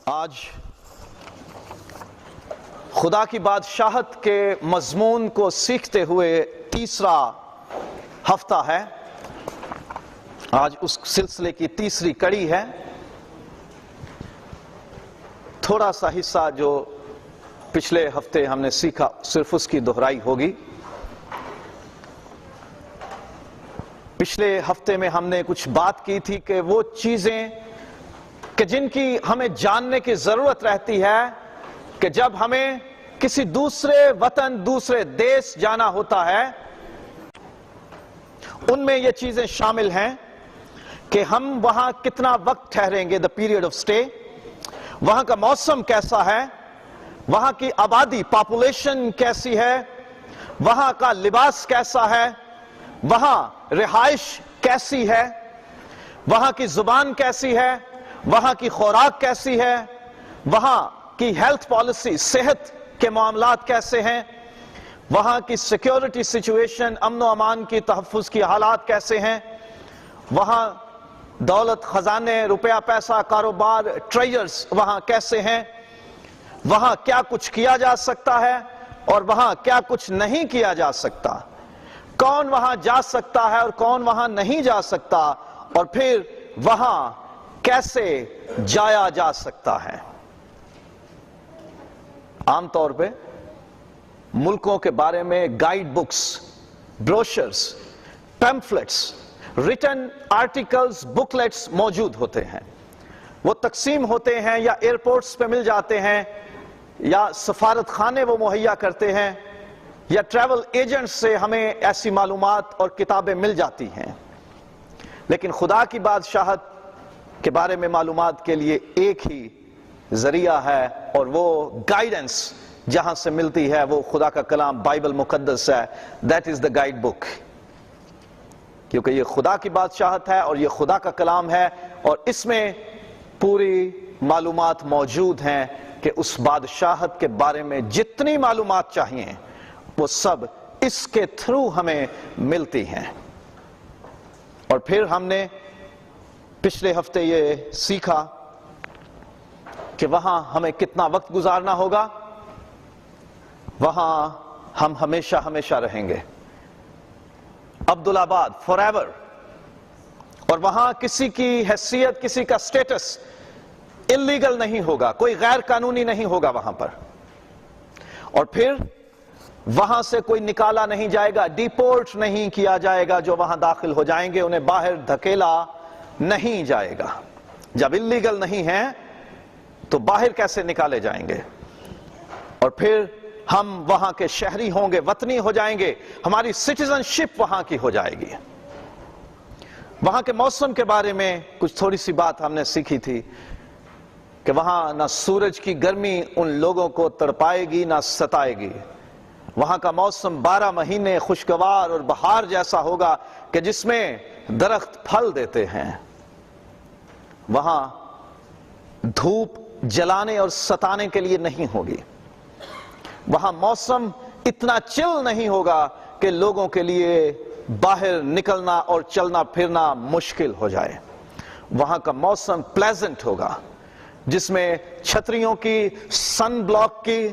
آج خدا کی بادشاہت کے مضمون کو سیکھتے ہوئے تیسرا ہفتہ ہے۔ آج اس سلسلے کی تیسری کڑی ہے۔ تھوڑا سا حصہ جو پچھلے ہفتے ہم نے سیکھا صرف اس کی دہرائی ہوگی۔ پچھلے ہفتے میں ہم نے کچھ بات کی تھی کہ وہ چیزیں کہ جن کی ہمیں جاننے کی ضرورت رہتی ہے کہ جب ہمیں کسی دوسرے وطن دوسرے دیش جانا ہوتا ہے، ان میں یہ چیزیں شامل ہیں کہ ہم وہاں کتنا وقت ٹھہریں گے، the period of stay، وہاں کا موسم کیسا ہے، وہاں کی آبادی پاپولیشن کیسی ہے، وہاں کا لباس کیسا ہے، وہاں رہائش کیسی ہے، وہاں کی زبان کیسی ہے، وہاں کی خوراک کیسی ہے، وہاں کی ہیلتھ پالیسی صحت کے معاملات کیسے ہیں، وہاں کی سیکیورٹی سچویشن امن و امان کی تحفظ کی حالات کیسے ہیں، وہاں دولت خزانے روپیہ پیسہ کاروبار ٹریجرز وہاں کیسے ہیں، وہاں کیا کچھ کیا جا سکتا ہے اور وہاں کیا کچھ نہیں کیا جا سکتا، کون وہاں جا سکتا ہے اور کون وہاں نہیں جا سکتا، اور پھر وہاں کیسے جایا جا سکتا ہے۔ عام طور پہ ملکوں کے بارے میں guide books, brochures, pamphlets, return articles, booklets موجود ہوتے ہیں۔ وہ تقسیم ہوتے ہیں یا ایئرپورٹس پہ مل جاتے ہیں یا سفارت خانے وہ مہیا کرتے ہیں یا ٹریول ایجنٹس سے ہمیں ایسی معلومات اور کتابیں مل جاتی ہیں۔ لیکن خدا کی بادشاہت کے بارے میں معلومات کے لیے ایک ہی ذریعہ ہے، اور وہ گائیڈنس جہاں سے ملتی ہے وہ خدا کا کلام بائبل مقدس ہے۔ That is the guide book، کیونکہ یہ خدا کی بادشاہت ہے اور یہ خدا کا کلام ہے، اور اس میں پوری معلومات موجود ہیں کہ اس بادشاہت کے بارے میں جتنی معلومات چاہیے وہ سب اس کے تھرو ہمیں ملتی ہیں۔ اور پھر ہم نے پچھلے ہفتے یہ سیکھا کہ وہاں ہمیں کتنا وقت گزارنا ہوگا، وہاں ہم ہمیشہ ہمیشہ رہیں گے، عبدالآباد فار ایور، اور وہاں کسی کی حیثیت کسی کا سٹیٹس انلیگل نہیں ہوگا، کوئی غیر قانونی نہیں ہوگا وہاں پر، اور پھر وہاں سے کوئی نکالا نہیں جائے گا، ڈیپورٹ نہیں کیا جائے گا، جو وہاں داخل ہو جائیں گے انہیں باہر دھکیلا نہیں جائے گا۔ جب انلیگل نہیں ہیں تو باہر کیسے نکالے جائیں گے؟ اور پھر ہم وہاں کے شہری ہوں گے، وطنی ہو جائیں گے، ہماری سٹیزن شپ وہاں کی ہو جائے گی۔ وہاں کے موسم کے بارے میں کچھ تھوڑی سی بات ہم نے سیکھی تھی کہ وہاں نہ سورج کی گرمی ان لوگوں کو تڑپائے گی نہ ستائے گی۔ وہاں کا موسم 12 مہینے خوشگوار اور بہار جیسا ہوگا کہ جس میں درخت پھل دیتے ہیں۔ وہاں دھوپ جلانے اور ستانے کے لیے نہیں ہوگی۔ وہاں موسم اتنا چل نہیں ہوگا کہ لوگوں کے لیے باہر نکلنا اور چلنا پھرنا مشکل ہو جائے۔ وہاں کا موسم پلیزنٹ ہوگا جس میں چھتریوں کی، سن بلاک کی،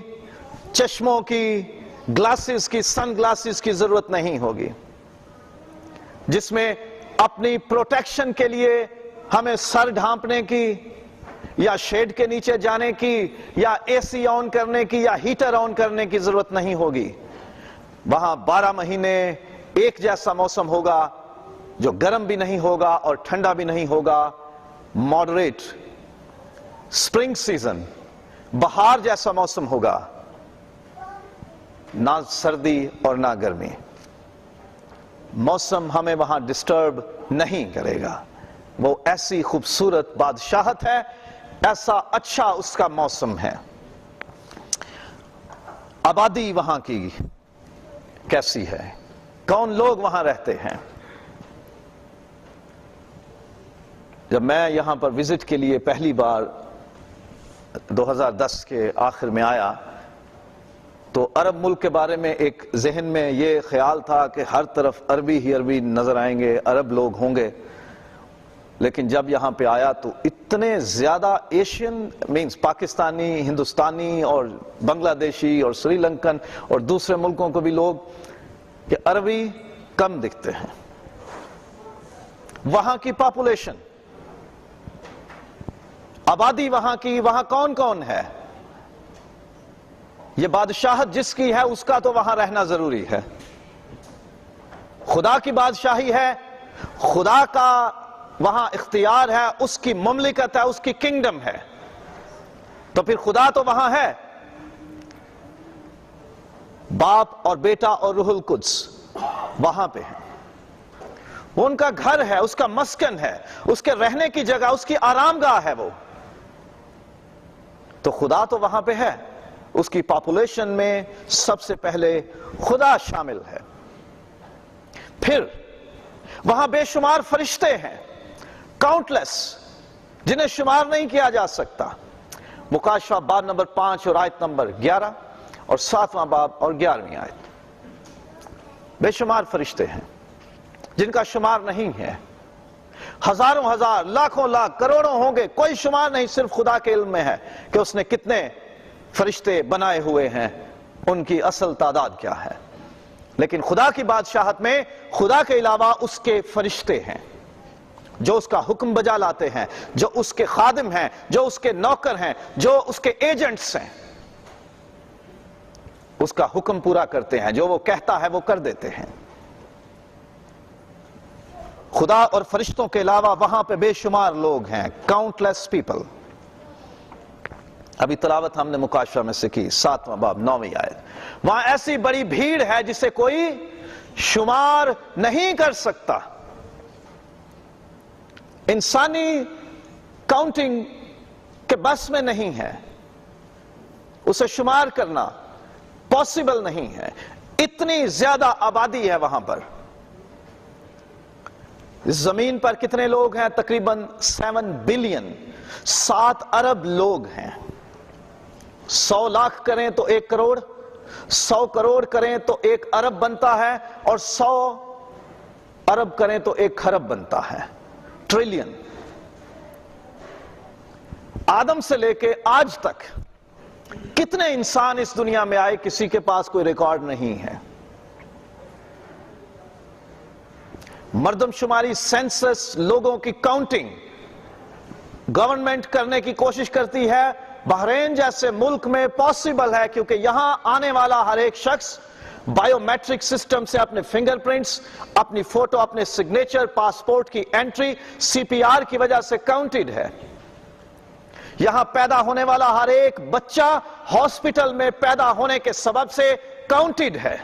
چشموں کی، گلاسز کی، سن گلاسز کی ضرورت نہیں ہوگی، جس میں اپنی پروٹیکشن کے لیے ہمیں سر ڈھانپنے کی یا شیڈ کے نیچے جانے کی یا اے سی آن کرنے کی یا ہیٹر آن کرنے کی ضرورت نہیں ہوگی۔ وہاں 12 مہینے ایک جیسا موسم ہوگا جو گرم بھی نہیں ہوگا اور ٹھنڈا بھی نہیں ہوگا، ماڈریٹ سپرنگ سیزن، بہار جیسا موسم ہوگا، نہ سردی اور نہ گرمی۔ موسم ہمیں وہاں ڈسٹرب نہیں کرے گا۔ وہ ایسی خوبصورت بادشاہت ہے، ایسا اچھا اس کا موسم ہے۔ آبادی وہاں کی کیسی ہے، کون لوگ وہاں رہتے ہیں؟ جب میں یہاں پر وزٹ کے لیے پہلی بار 2010 کے آخر میں آیا تو عرب ملک کے بارے میں ایک ذہن میں یہ خیال تھا کہ ہر طرف عربی ہی عربی نظر آئیں گے، عرب لوگ ہوں گے، لیکن جب یہاں پہ آیا تو اتنے زیادہ ایشین مینز پاکستانی، ہندوستانی اور بنگلہ دیشی اور سری لنکن اور دوسرے ملکوں کو بھی لوگ کہ عربی کم دکھتے ہیں. وہاں کی پاپولیشن، آبادی وہاں کی، وہاں کون کون ہے، یہ بادشاہت جس کی ہے اس کا تو وہاں رہنا ضروری ہے. خدا کی بادشاہی ہے، خدا کا وہاں اختیار ہے، اس کی مملکت ہے، اس کی کنگڈم ہے، تو پھر خدا تو وہاں ہے. باپ اور بیٹا اور روح القدس وہاں پہ ہے، وہ ان کا گھر ہے، اس کا مسکن ہے، اس کے رہنے کی جگہ، اس کی آرام گاہ ہے وہ. تو خدا تو وہاں پہ ہے، اس کی پاپولیشن میں سب سے پہلے خدا شامل ہے. پھر وہاں بے شمار فرشتے ہیں، کاؤنٹلیس، جنہیں شمار نہیں کیا جا سکتا. مکاشفہ باب نمبر 5 اور آیت نمبر 11 اور 7واں باب اور 11ویں آیت. بے شمار فرشتے ہیں جن کا شمار نہیں ہے، ہزاروں ہزار، لاکھوں لاکھ، کروڑوں ہوں گے، کوئی شمار نہیں. صرف خدا کے علم میں ہے کہ اس نے کتنے فرشتے بنائے ہوئے ہیں، ان کی اصل تعداد کیا ہے. لیکن خدا کی بادشاہت میں خدا کے علاوہ اس کے فرشتے ہیں جو اس کا حکم بجا لاتے ہیں، جو اس کے خادم ہیں، جو اس کے نوکر ہیں، جو اس کے ایجنٹس ہیں، اس کا حکم پورا کرتے ہیں، جو وہ کہتا ہے وہ کر دیتے ہیں. خدا اور فرشتوں کے علاوہ وہاں پہ بے شمار لوگ ہیں، کاؤنٹلیس پیپل. ابھی تلاوت ہم نے مکاشفہ میں سے کی، 7واں باب 9ویں آیت. وہاں ایسی بڑی بھیڑ ہے جسے کوئی شمار نہیں کر سکتا. انسانی کاؤنٹنگ کے بس میں نہیں ہے، اسے شمار کرنا پاسبل نہیں ہے. اتنی زیادہ آبادی ہے وہاں پر. اس زمین پر کتنے لوگ ہیں؟ تقریباً 7 بلین، 7 ارب لوگ ہیں. 100 لاکھ کریں تو 1 کروڑ، 100 کروڑ کریں تو 1 ارب بنتا ہے، اور 100 ارب کریں تو 1 خرب بنتا ہے، ٹریلین. آدم سے لے کے آج تک کتنے انسان اس دنیا میں آئے، کسی کے پاس کوئی ریکارڈ نہیں ہے. مردم شماری، سینسس، لوگوں کی کاؤنٹنگ گورنمنٹ کرنے کی کوشش کرتی ہے. بحرین جیسے ملک میں پاسبل ہے کیونکہ یہاں آنے والا ہر ایک شخص بائیو میٹرک سسٹم سے اپنے فنگر پرنٹس، اپنی فوٹو، اپنے سگنیچر، پاسپورٹ کی انٹری CPR کی وجہ سے کاؤنٹڈ ہے. یہاں پیدا ہونے والا ہر ایک بچہ ہاسپٹل میں پیدا ہونے کے سبب سے کاؤنٹڈ ہے.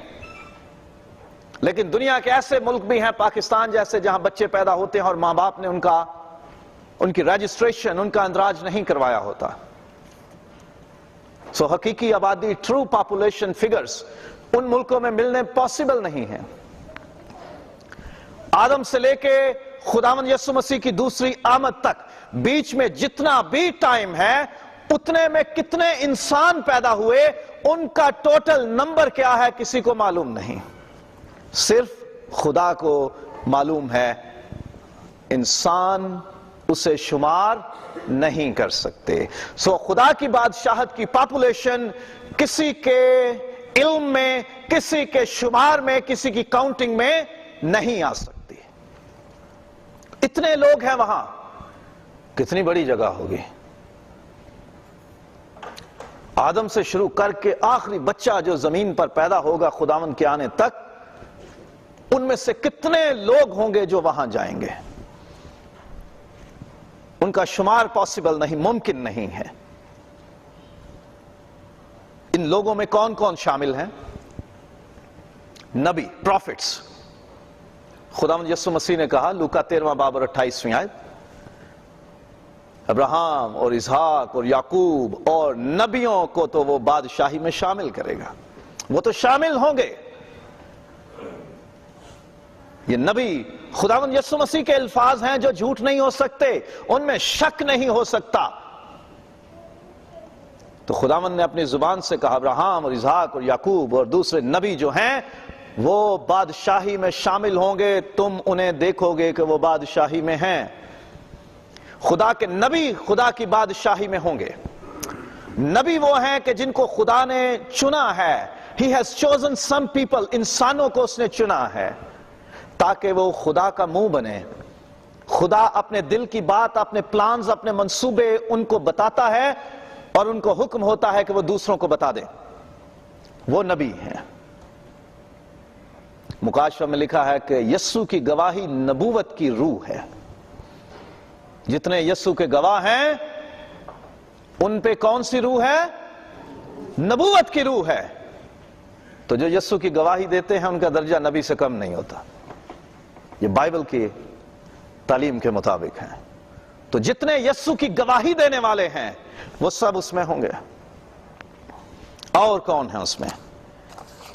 لیکن دنیا کے ایسے ملک بھی ہیں، پاکستان جیسے، جہاں بچے پیدا ہوتے ہیں اور ماں باپ نے ان کی رجسٹریشن، ان کا اندراج نہیں کروایا ہوتا. سو حقیقی آبادی، ٹرو پاپولیشن فگرز ان ملکوں میں ملنے پاسبل نہیں ہیں. آدم سے لے کے خداوند یسوع مسیح کی دوسری آمد تک بیچ میں جتنا بھی ٹائم ہے، اتنے میں کتنے انسان پیدا ہوئے، ان کا ٹوٹل نمبر کیا ہے کسی کو معلوم نہیں، صرف خدا کو معلوم ہے. انسان اسے شمار نہیں کر سکتے. سو خدا کی بادشاہت کی پاپولیشن کسی کے علم میں، کسی کے شمار میں، کسی کی کاؤنٹنگ میں نہیں آ سکتی. اتنے لوگ ہیں وہاں، کتنی بڑی جگہ ہوگی. آدم سے شروع کر کے آخری بچہ جو زمین پر پیدا ہوگا خداوند کے آنے تک، ان میں سے کتنے لوگ ہوں گے جو وہاں جائیں گے. ان کا شمار پاسبل نہیں، ممکن نہیں ہے. ان لوگوں میں کون کون شامل ہیں؟ نبی، پروفٹس. خداوند یسوع مسیح نے کہا لوکا 13واں باب اور 28ویں آیت، ابراہیم اور اسحاق اور یعقوب اور نبیوں کو تو وہ بادشاہی میں شامل کرے گا. وہ تو شامل ہوں گے. یہ نبی خداوند یسوع مسیح کے الفاظ ہیں جو جھوٹ نہیں ہو سکتے، ان میں شک نہیں ہو سکتا. تو خداوند نے اپنی زبان سے کہا ابراہیم اور اسحاق اور یعقوب اور دوسرے نبی جو ہیں وہ بادشاہی میں شامل ہوں گے. تم انہیں دیکھو گے کہ وہ بادشاہی میں ہیں. خدا کے نبی خدا کی بادشاہی میں ہوں گے. نبی وہ ہیں کہ جن کو خدا نے چنا ہے. He has chosen some people. انسانوں کو اس نے چنا ہے تاکہ وہ خدا کا منہ بنے. خدا اپنے دل کی بات، اپنے پلانز، اپنے منصوبے ان کو بتاتا ہے اور ان کو حکم ہوتا ہے کہ وہ دوسروں کو بتا دیں. وہ نبی ہیں. مکاشفہ میں لکھا ہے کہ یسوع کی گواہی نبوت کی روح ہے. جتنے یسوع کے گواہ ہیں ان پہ کون سی روح ہے؟ نبوت کی روح ہے. تو جو یسوع کی گواہی دیتے ہیں ان کا درجہ نبی سے کم نہیں ہوتا. یہ بائبل کی تعلیم کے مطابق ہے. تو جتنے یسوع کی گواہی دینے والے ہیں وہ سب اس میں ہوں گے. اور کون ہیں اس میں؟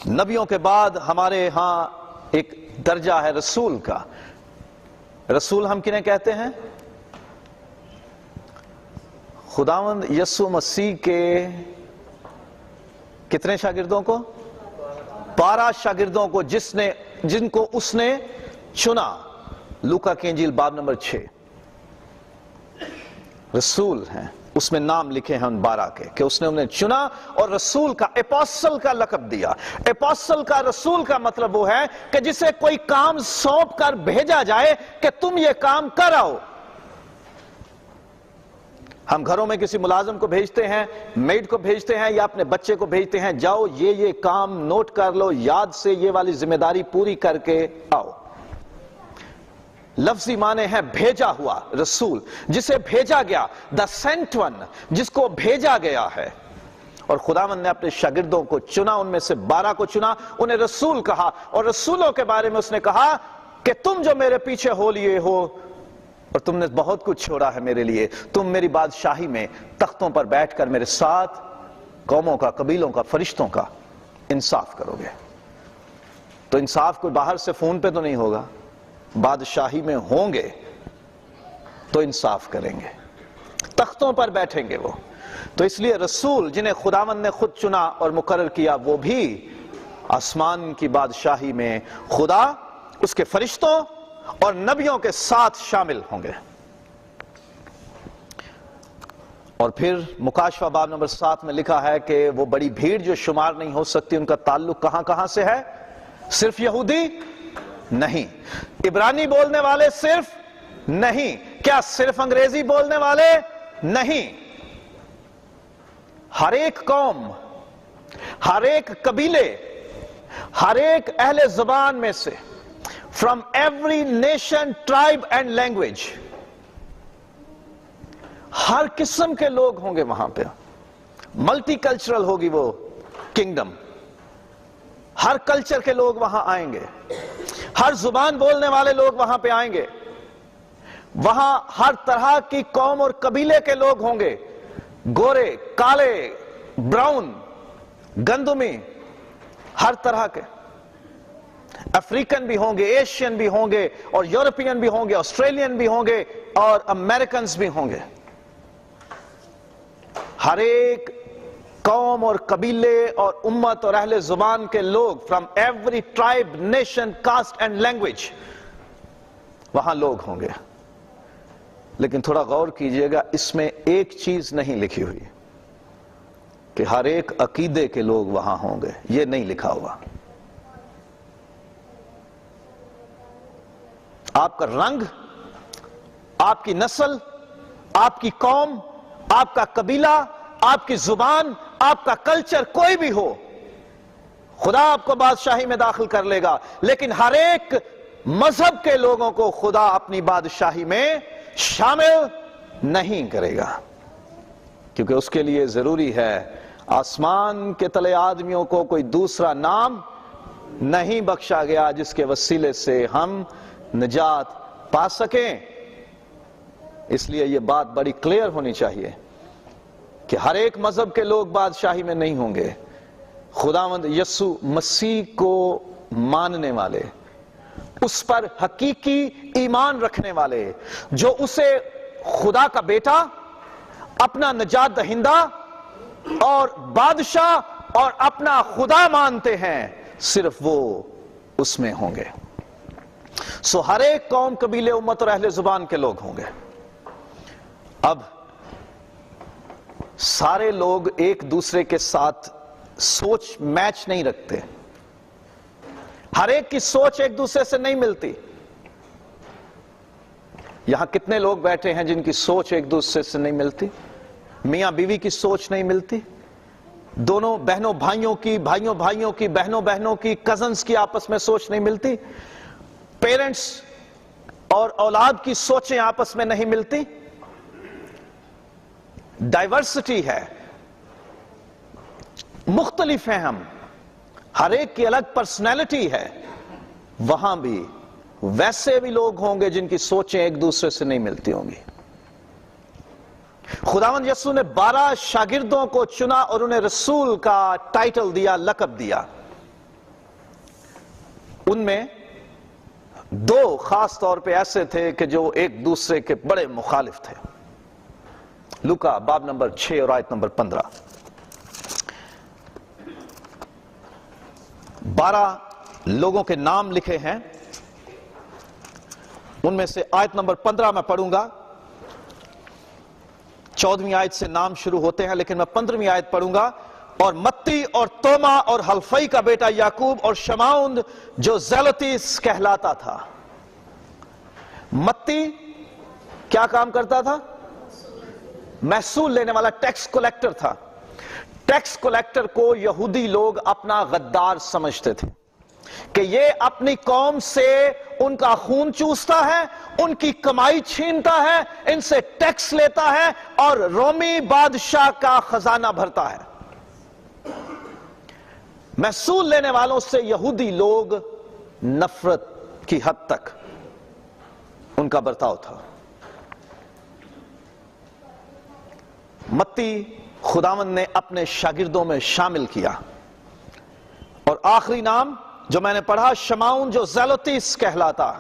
نبیوں کے بعد ہمارے ہاں ایک درجہ ہے رسول کا. رسول ہم کنہیں کہتے ہیں؟ خداوند یسوع مسیح کے کتنے شاگردوں کو؟ 12 شاگردوں کو جن کو اس نے چنا. لوکا کی انجیل باب نمبر 6 رسول ہیں. اس میں نام لکھے ہیں ان 12 کے کہ اس نے انہیں چنا اور رسول کا، اپوسل کا لقب دیا. اپوسل کا، رسول کا مطلب وہ ہے کہ جسے کوئی کام سونپ کر بھیجا جائے کہ تم یہ کام کراؤ. ہم گھروں میں کسی ملازم کو بھیجتے ہیں، میڈ کو بھیجتے ہیں یا اپنے بچے کو بھیجتے ہیں، جاؤ یہ کام نوٹ کر لو، یاد سے یہ والی ذمہ داری پوری کر کے آؤ. لفظی معنی ہے بھیجا ہوا. رسول جسے بھیجا گیا، the sent one، جس کو بھیجا گیا ہے. اور خداوند نے اپنے شاگردوں کو چنا، ان میں سے 12 کو چنا، انہیں رسول کہا. اور رسولوں کے بارے میں اس نے کہا کہ تم جو میرے پیچھے ہو لیے ہو اور تم نے بہت کچھ چھوڑا ہے میرے لیے، تم میری بادشاہی میں تختوں پر بیٹھ کر میرے ساتھ قوموں کا، قبیلوں کا، فرشتوں کا انصاف کرو گے. تو انصاف کوئی باہر سے فون پہ تو نہیں ہوگا. بادشاہی میں ہوں گے تو انصاف کریں گے، تختوں پر بیٹھیں گے وہ. تو اس لیے رسول جنہیں خداوند نے خود چنا اور مقرر کیا وہ بھی آسمان کی بادشاہی میں خدا، اس کے فرشتوں اور نبیوں کے ساتھ شامل ہوں گے. اور پھر مکاشفہ باب نمبر 7 میں لکھا ہے کہ وہ بڑی بھیڑ جو شمار نہیں ہو سکتی، ان کا تعلق کہاں سے ہے؟ صرف یہودی نہیں، عبرانی بولنے والے صرف نہیں، کیا صرف انگریزی بولنے والے نہیں، ہر ایک قوم، ہر ایک قبیلے، ہر ایک اہل زبان میں سے، from every nation, tribe and language، ہر قسم کے لوگ ہوں گے وہاں پہ. ملٹی کلچرل ہوگی وہ کنگڈم. ہر کلچر کے لوگ وہاں آئیں گے، ہر زبان بولنے والے لوگ وہاں پہ آئیں گے. وہاں ہر طرح کی قوم اور قبیلے کے لوگ ہوں گے، گورے، کالے، براؤن، گندمی، ہر طرح کے. افریقن بھی ہوں گے، ایشین بھی ہوں گے، اور یورپین بھی ہوں گے، آسٹریلین بھی ہوں گے، اور امریکنز بھی ہوں گے. ہر ایک قوم اور قبیلے اور امت اور اہل زبان کے لوگ، from every tribe, nation, cost and language, وہاں لوگ ہوں گے. لیکن تھوڑا غور کیجئے گا، اس میں ایک چیز نہیں لکھی ہوئی کہ ہر ایک عقیدے کے لوگ وہاں ہوں گے. یہ نہیں لکھا ہوا. آپ کا رنگ، آپ کی نسل، آپ کی قوم، آپ کا قبیلہ، آپ کی زبان، آپ کا کلچر کوئی بھی ہو، خدا آپ کو بادشاہی میں داخل کر لے گا. لیکن ہر ایک مذہب کے لوگوں کو خدا اپنی بادشاہی میں شامل نہیں کرے گا، کیونکہ اس کے لیے ضروری ہے آسمان کے تلے آدمیوں کو کوئی دوسرا نام نہیں بخشا گیا جس کے وسیلے سے ہم نجات پا سکیں. اس لیے یہ بات بڑی کلیئر ہونی چاہیے کہ ہر ایک مذہب کے لوگ بادشاہی میں نہیں ہوں گے. خداوند یسوع مسیح کو ماننے والے، اس پر حقیقی ایمان رکھنے والے، جو اسے خدا کا بیٹا، اپنا نجات دہندہ اور بادشاہ اور اپنا خدا مانتے ہیں، صرف وہ اس میں ہوں گے. سو ہر ایک قوم، قبیلے، امت اور اہل زبان کے لوگ ہوں گے. اب سارے لوگ ایک دوسرے کے ساتھ سوچ میچ نہیں رکھتے، ہر ایک کی سوچ ایک دوسرے سے نہیں ملتی۔ یہاں کتنے لوگ بیٹھے ہیں جن کی سوچ ایک دوسرے سے نہیں ملتی؟ میاں بیوی کی سوچ نہیں ملتی، دونوں بہنوں بھائیوں کی، بھائیوں بھائیوں کی، بہنوں بہنوں کی، کزنز کی آپس میں سوچ نہیں ملتی، پیرنٹس اور اولاد کی سوچیں آپس میں نہیں ملتی۔ ڈائیورسٹی ہے، مختلف ہیں ہم، ہر ایک کی الگ پرسنالٹی ہے، وہاں بھی ویسے بھی لوگ ہوں گے جن کی سوچیں ایک دوسرے سے نہیں ملتی ہوں گی۔ خداوند یسوع نے 12 شاگردوں کو چنا اور انہیں رسول کا ٹائٹل دیا، لقب دیا۔ ان میں 2 خاص طور پہ ایسے تھے کہ جو ایک دوسرے کے بڑے مخالف تھے۔ لوکا باب نمبر 6 اور آیت نمبر 15۔ 12 لوگوں کے نام لکھے ہیں، ان میں سے آیت نمبر 15 میں پڑھوں گا۔ 14ویں آیت سے نام شروع ہوتے ہیں، لیکن میں 15ویں آیت پڑھوں گا۔ اور متی اور توما اور حلفئی کا بیٹا یعقوب اور شمعون جو زیلوتیس کہلاتا تھا۔ متی کیا کام کرتا تھا؟ محصول لینے والا، ٹیکس کلیکٹر تھا۔ ٹیکس کلیکٹر کو یہودی لوگ اپنا غدار سمجھتے تھے کہ یہ اپنی قوم سے ان کا خون چوستا ہے، ان کی کمائی چھینتا ہے، ان سے ٹیکس لیتا ہے اور رومی بادشاہ کا خزانہ بھرتا ہے۔ محصول لینے والوں سے یہودی لوگ نفرت کی حد تک ان کا برتاؤ تھا۔ متی خداوند نے اپنے شاگردوں میں شامل کیا، اور آخری نام جو میں نے پڑھا، شمعون جو زیلوتیس کہلاتا۔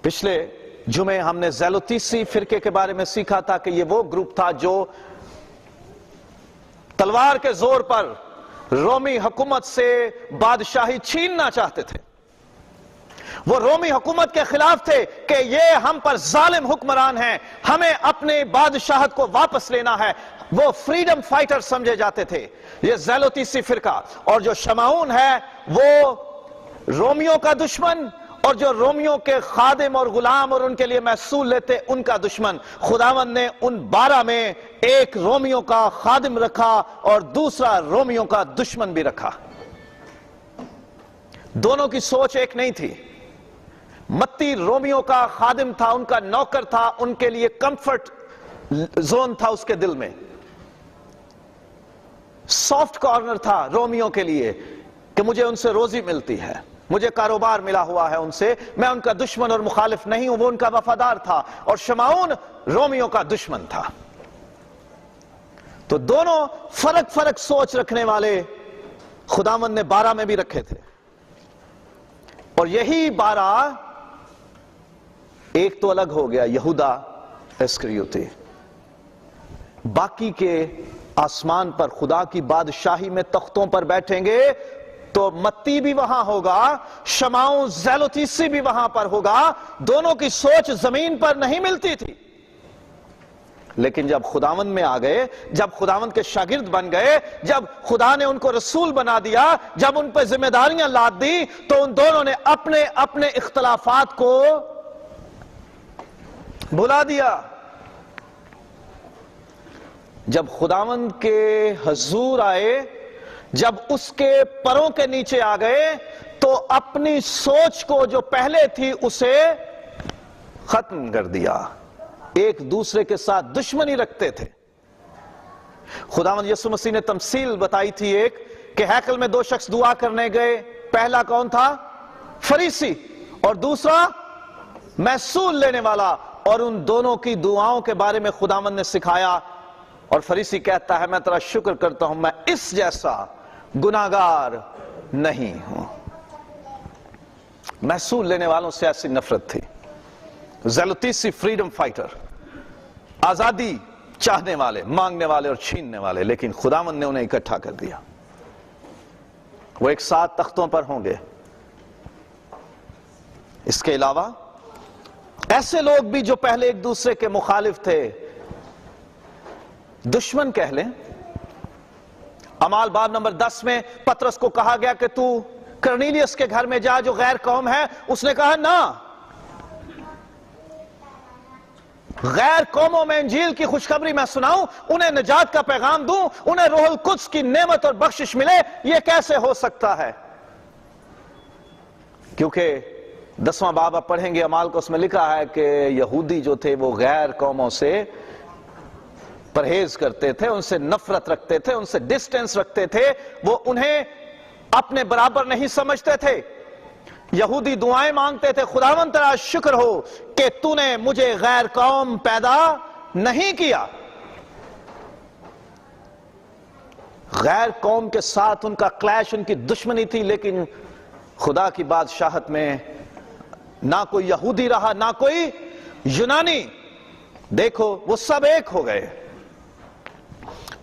پچھلے جمعے ہم نے زیلوتیسی فرقے کے بارے میں سیکھا تھا کہ یہ وہ گروپ تھا جو تلوار کے زور پر رومی حکومت سے بادشاہی چھیننا چاہتے تھے۔ وہ رومی حکومت کے خلاف تھے کہ یہ ہم پر ظالم حکمران ہیں، ہمیں اپنے بادشاہت کو واپس لینا ہے۔ وہ فریڈم فائٹر سمجھے جاتے تھے، یہ زیلوتیسی فرقہ۔ اور جو شمعون ہے وہ رومیوں کا دشمن، اور جو رومیوں کے خادم اور غلام اور ان کے لیے محصول لیتے ان کا دشمن۔ خداوند نے ان 12 میں ایک رومیوں کا خادم رکھا اور دوسرا رومیوں کا دشمن بھی رکھا۔ دونوں کی سوچ ایک نہیں تھی۔ متی رومیوں کا خادم تھا، ان کا نوکر تھا، ان کے لیے کمفرٹ زون تھا اس کے دل میں، سافٹ کارنر تھا رومیوں کے لیے کہ مجھے ان سے روزی ملتی ہے، مجھے کاروبار ملا ہوا ہے ان سے، میں ان کا دشمن اور مخالف نہیں ہوں۔ وہ ان کا وفادار تھا، اور شمعون رومیوں کا دشمن تھا۔ تو دونوں فرق سوچ رکھنے والے خداوند نے 12 میں بھی رکھے تھے، اور یہی 12 ایک تو الگ ہو گیا، یہودا اسکریوتی۔ باقی کے آسمان پر خدا کی بادشاہی میں تختوں پر بیٹھیں گے تو متی بھی وہاں ہوگا، شمعون زیلوتیسی بھی وہاں پر ہوگا۔ دونوں کی سوچ زمین پر نہیں ملتی تھی، لیکن جب خداوند میں آ گئے، جب خداوند کے شاگرد بن گئے، جب خدا نے ان کو رسول بنا دیا، جب ان پہ ذمہ داریاں لاد دی، تو ان دونوں نے اپنے اپنے اختلافات کو بھلا دیا۔ جب خداوند کے حضور آئے، جب اس کے پروں کے نیچے آ گئے، تو اپنی سوچ کو جو پہلے تھی اسے ختم کر دیا۔ ایک دوسرے کے ساتھ دشمنی رکھتے تھے۔ خداوند یسوع مسیح نے تمثیل بتائی تھی ایک، کہ ہیکل میں 2 شخص دعا کرنے گئے، پہلا کون تھا؟ فریسی، اور دوسرا محصول لینے والا، اور ان دونوں کی دعاؤں کے بارے میں خداوند نے سکھایا۔ اور فریسی کہتا ہے میں تیرا شکر کرتا ہوں میں اس جیسا گناہگار نہیں ہوں۔ محصول لینے والوں سے ایسی نفرت تھی۔ زیلوتیسی فریڈم فائٹر، آزادی چاہنے والے، مانگنے والے اور چھیننے والے، لیکن خداوند نے انہیں اکٹھا کر دیا۔ وہ ایک ساتھ تختوں پر ہوں گے۔ اس کے علاوہ ایسے لوگ بھی جو پہلے ایک دوسرے کے مخالف تھے، دشمن کہہ لیں۔ اعمال باب نمبر 10 میں پطرس کو کہا گیا کہ تو کرنیلیس کے گھر میں جا جو غیر قوم ہے، اس نے کہا نہ، غیر قوموں میں انجیل کی خوشخبری میں سناؤں، انہیں نجات کا پیغام دوں، انہیں روح القدس کی نعمت اور بخشش ملے، یہ کیسے ہو سکتا ہے؟ کیونکہ 10واں باب آپ پڑھیں گے اعمال کو، اس میں لکھا ہے کہ یہودی جو تھے وہ غیر قوموں سے پرہیز کرتے تھے، ان سے نفرت رکھتے تھے، ان سے ڈسٹینس رکھتے تھے، وہ انہیں اپنے برابر نہیں سمجھتے تھے۔ یہودی دعائیں مانگتے تھے، خداوند تیرا شکر ہو کہ تو نے مجھے غیر قوم پیدا نہیں کیا۔ غیر قوم کے ساتھ ان کا کلیش، ان کی دشمنی تھی، لیکن خدا کی بادشاہت میں نہ کوئی یہودی رہا نہ کوئی یونانی، دیکھو وہ سب ایک ہو گئے۔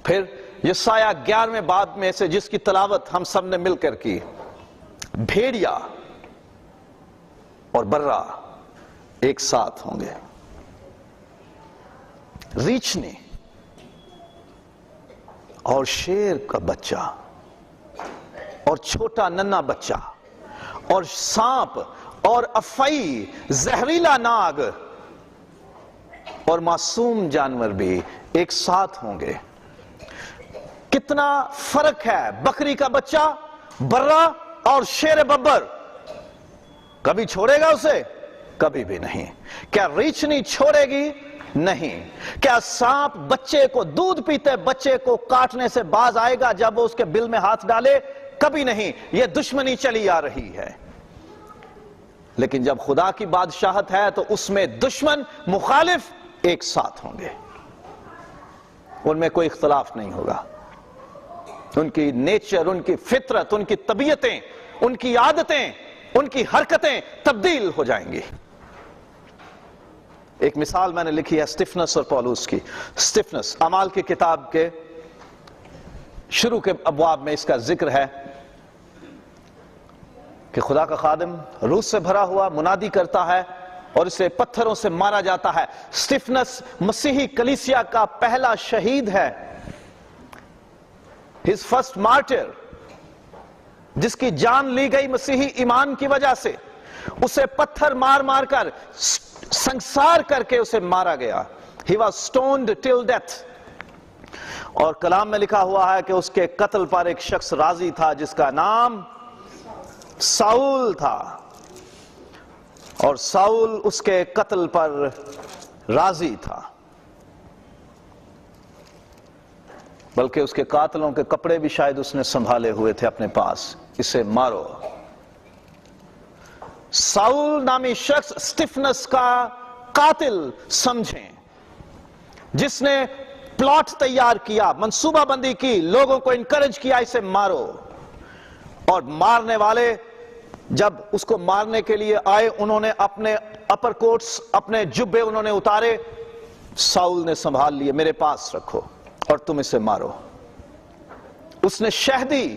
پھر یسایہ 11ویں باب میں سے جس کی تلاوت ہم سب نے مل کر کی، بھیڑیا اور برا ایک ساتھ ہوں گے، ریچھنی اور شیر کا بچہ اور چھوٹا ننھا بچہ اور سانپ اور افعی، زہریلا ناگ اور معصوم جانور بھی ایک ساتھ ہوں گے۔ کتنا فرق ہے بکری کا بچہ، برا اور شیر ببر۔ کبھی چھوڑے گا اسے؟ کبھی بھی نہیں۔ کیا ریچھنی چھوڑے گی؟ نہیں۔ کیا سانپ بچے کو، دودھ پیتے بچے کو کاٹنے سے باز آئے گا جب وہ اس کے بل میں ہاتھ ڈالے؟ کبھی نہیں۔ یہ دشمنی چلی آ رہی ہے۔ لیکن جب خدا کی بادشاہت ہے تو اس میں دشمن مخالف ایک ساتھ ہوں گے، ان میں کوئی اختلاف نہیں ہوگا۔ ان کی نیچر، ان کی فطرت، ان کی طبیعتیں، ان کی عادتیں، ان کی حرکتیں تبدیل ہو جائیں گی۔ ایک مثال میں نے لکھی ہے اسٹیفنس اور پولوس کی۔ اسٹیفنس، اعمال کی کتاب کے شروع کے ابواب میں اس کا ذکر ہے کہ خدا کا خادم روح سے بھرا ہوا منادی کرتا ہے اور اسے پتھروں سے مارا جاتا ہے۔ اسٹیفنس مسیحی کلیسیا کا پہلا شہید ہے، his first martyr، جس کی جان لی گئی مسیحی ایمان کی وجہ سے۔ اسے پتھر مار مار کر، سنسار کر کے اسے مارا گیا۔ he was stoned till death۔ اور کلام میں لکھا ہوا ہے کہ اس کے قتل پر ایک شخص راضی تھا جس کا نام ساؤل تھا، اور ساؤل اس کے قتل پر راضی تھا، بلکہ اس کے قاتلوں کے کپڑے بھی شاید اس نے سنبھالے ہوئے تھے اپنے پاس۔ اسے مارو۔ ساؤل نامی شخص اسٹیفنس کا قاتل سمجھیں، جس نے پلاٹ تیار کیا، منصوبہ بندی کی، لوگوں کو انکریج کیا اسے مارو۔ اور مارنے والے جب اس کو مارنے کے لیے آئے، انہوں نے اپنے اپر کوٹس، اپنے جبے انہوں نے اتارے، ساؤل نے سنبھال لیے، میرے پاس رکھو اور تم اسے مارو۔ اس نے شہدی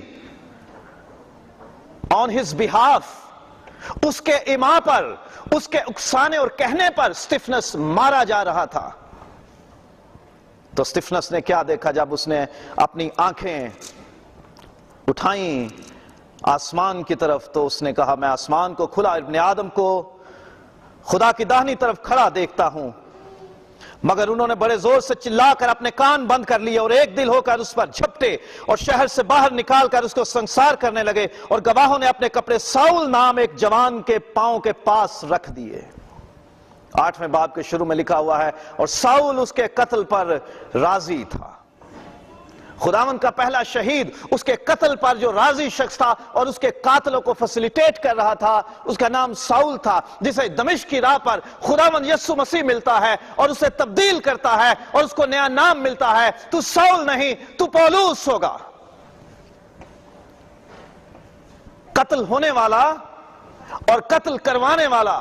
on his behalf، اس کے ایما پر، اس کے اکسانے اور کہنے پر اسٹیفنس مارا جا رہا تھا۔ تو اسٹیفنس نے کیا دیکھا جب اس نے اپنی آنکھیں اٹھائیں آسمان کی طرف؟ تو اس نے کہا میں آسمان کو کھلا، ابن آدم کو خدا کی داہنی طرف کھڑا دیکھتا ہوں۔ مگر انہوں نے بڑے زور سے چلا کر اپنے کان بند کر لیے اور ایک دل ہو کر اس پر جھپٹے اور شہر سے باہر نکال کر اس کو سنسار کرنے لگے، اور گواہوں نے اپنے کپڑے ساؤل نام ایک جوان کے پاؤں کے پاس رکھ دیے۔ 8ویں باب کے شروع میں لکھا ہوا ہے اور ساؤل اس کے قتل پر راضی تھا۔ خداوند کا پہلا شہید اس کے قتل پر جو راضی شخص تھا اور اس کے قاتلوں کو فیسیلیٹیٹ کر رہا تھا، اس کا نام ساؤل تھا، جسے دمشق کی راہ پر خداوند یسوع مسیح ملتا ہے اور اسے تبدیل کرتا ہے اور اس کو نیا نام ملتا ہے۔ تو ساؤل نہیں، تو پولوس ہوگا۔ قتل ہونے والا اور قتل کروانے والا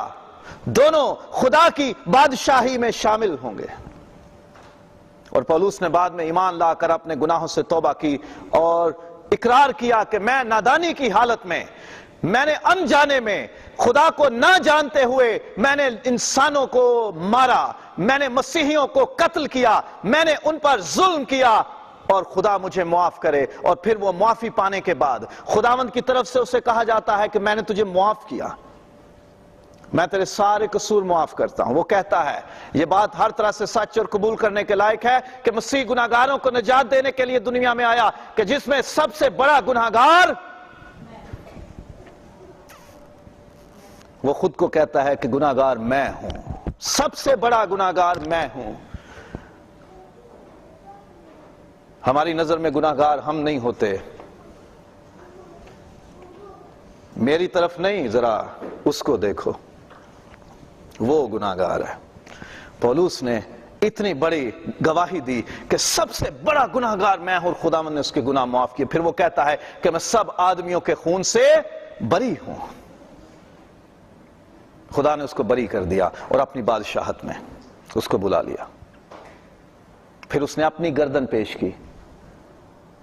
دونوں خدا کی بادشاہی میں شامل ہوں گے۔ اور پولوس نے بعد میں ایمان لا کر اپنے گناہوں سے توبہ کی اور اقرار کیا کہ میں نادانی کی حالت میں میں نے انجانے میں خدا کو نہ جانتے ہوئے میں نے انسانوں کو مارا، میں نے مسیحیوں کو قتل کیا، میں نے ان پر ظلم کیا، اور خدا مجھے معاف کرے۔ اور پھر وہ معافی پانے کے بعد خداوند کی طرف سے اسے کہا جاتا ہے کہ میں نے تجھے معاف کیا، میں تیرے سارے قصور معاف کرتا ہوں۔ وہ کہتا ہے، یہ بات ہر طرح سے سچ اور قبول کرنے کے لائق ہے کہ مسیح گناہگاروں کو نجات دینے کے لیے دنیا میں آیا، کہ جس میں سب سے بڑا گناہگار وہ خود کو کہتا ہے کہ گناہگار میں ہوں، سب سے بڑا گناہگار میں ہوں۔ ہماری نظر میں گناہگار ہم نہیں ہوتے، میری طرف نہیں، ذرا اس کو دیکھو، وہ گناہگار ہے۔ پولس نے اتنی بڑی گواہی دی کہ سب سے بڑا گناہگار میں ہوں، اور خداوند نے اس کے گناہ معاف کیے۔ پھر وہ کہتا ہے کہ میں سب آدمیوں کے خون سے بری ہوں۔ خدا نے اس کو بری کر دیا اور اپنی بادشاہت میں اس کو بلا لیا۔ پھر اس نے اپنی گردن پیش کی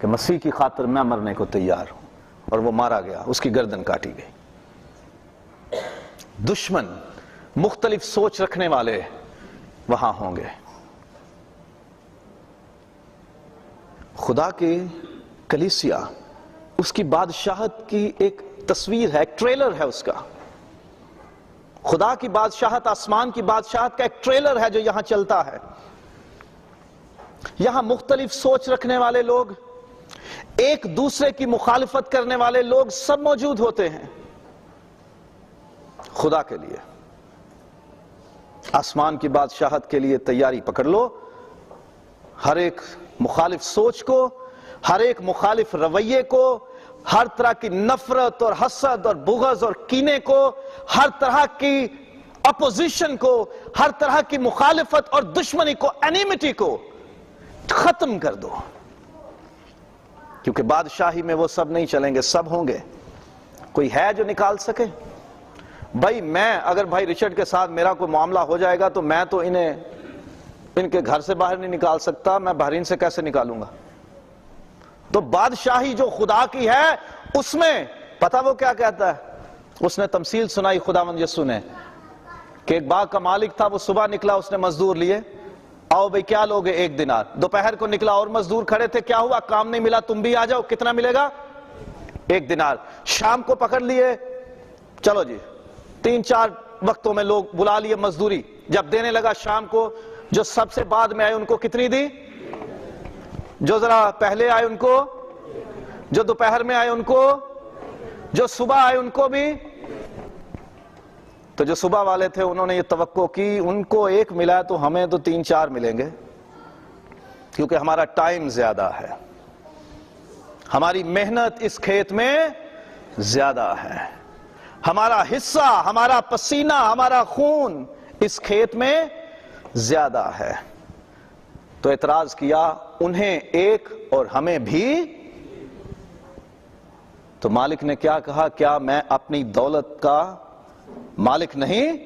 کہ مسیح کی خاطر میں مرنے کو تیار ہوں، اور وہ مارا گیا، اس کی گردن کاٹی گئی۔ دشمن، مختلف سوچ رکھنے والے وہاں ہوں گے۔ خدا کی کلیسیا اس کی بادشاہت کی ایک تصویر ہے، ایک ٹریلر ہے اس کا۔ خدا کی بادشاہت، آسمان کی بادشاہت کا ایک ٹریلر ہے جو یہاں چلتا ہے۔ یہاں مختلف سوچ رکھنے والے لوگ، ایک دوسرے کی مخالفت کرنے والے لوگ سب موجود ہوتے ہیں خدا کے لیے۔ آسمان کی بادشاہت کے لیے تیاری پکڑ لو۔ ہر ایک مخالف سوچ کو، ہر ایک مخالف رویے کو، ہر طرح کی نفرت اور حسد اور بغض اور کینے کو، ہر طرح کی اپوزیشن کو، ہر طرح کی مخالفت اور دشمنی کو، اینیمیٹی کو ختم کر دو، کیونکہ بادشاہی میں وہ سب نہیں چلیں گے، سب ہوں گے۔ کوئی ہے جو نکال سکے؟ بھائی میں اگر بھائی رچرڈ کے ساتھ میرا کوئی معاملہ ہو جائے گا تو میں تو ان کے گھر سے باہر نہیں نکال سکتا، میں بحرین سے کیسے نکالوں گا؟ تو بادشاہی جو خدا کی ہے اس میں پتہ وہ کیا کہتا ہے؟ اس نے تمثیل سنائی خداوند یسوع نے کہ ایک باغ کا مالک تھا، وہ صبح نکلا، اس نے مزدور لیے، آؤ بھئی کیا لوگے؟ 1 دینار۔ دوپہر کو نکلا اور مزدور کھڑے تھے، کیا ہوا؟ کام نہیں ملا، تم بھی آ جاؤ، کتنا ملے گا؟ 1 دینار۔ شام کو پکڑ لیے، چلو جی 3-4 وقتوں میں لوگ بلا لیے مزدوری، جب دینے لگا شام کو، جو سب سے بعد میں آئے ان کو کتنی دی؟ جو ذرا پہلے آئے ان کو، جو دوپہر میں آئے ان کو، جو صبح آئے ان کو بھی۔ تو جو صبح والے تھے انہوں نے یہ توقع کی ان کو 1 ملا تو ہمیں تو 3-4 ملیں گے، کیونکہ ہمارا ٹائم زیادہ ہے، ہماری محنت اس کھیت میں زیادہ ہے، ہمارا حصہ، ہمارا پسینہ، ہمارا خون اس کھیت میں زیادہ ہے۔ تو اعتراض کیا، انہیں 1 اور ہمیں بھی۔ تو مالک نے کیا کہا؟ کیا میں اپنی دولت کا مالک نہیں؟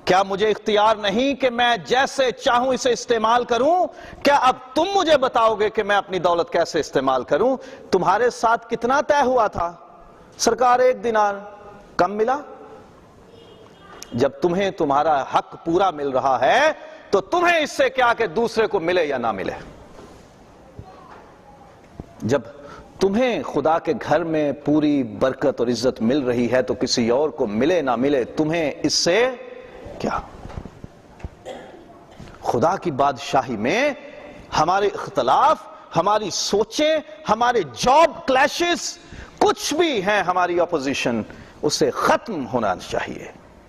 کیا مجھے اختیار نہیں کہ میں جیسے چاہوں اسے استعمال کروں؟ کیا اب تم مجھے بتاؤ گے کہ میں اپنی دولت کیسے استعمال کروں؟ تمہارے ساتھ کتنا طے ہوا تھا؟ سرکار 1 دینار۔ کم ملا؟ جب تمہیں تمہارا حق پورا مل رہا ہے تو تمہیں اس سے کیا کہ دوسرے کو ملے یا نہ ملے۔ جب تمہیں خدا کے گھر میں پوری برکت اور عزت مل رہی ہے تو کسی اور کو ملے نہ ملے تمہیں اس سے کیا؟ خدا کی بادشاہی میں ہمارے اختلاف، ہماری سوچیں، ہمارے جاب کلیشز، کچھ بھی ہیں ہماری اپوزیشن، اسے ختم ہونا چاہیے،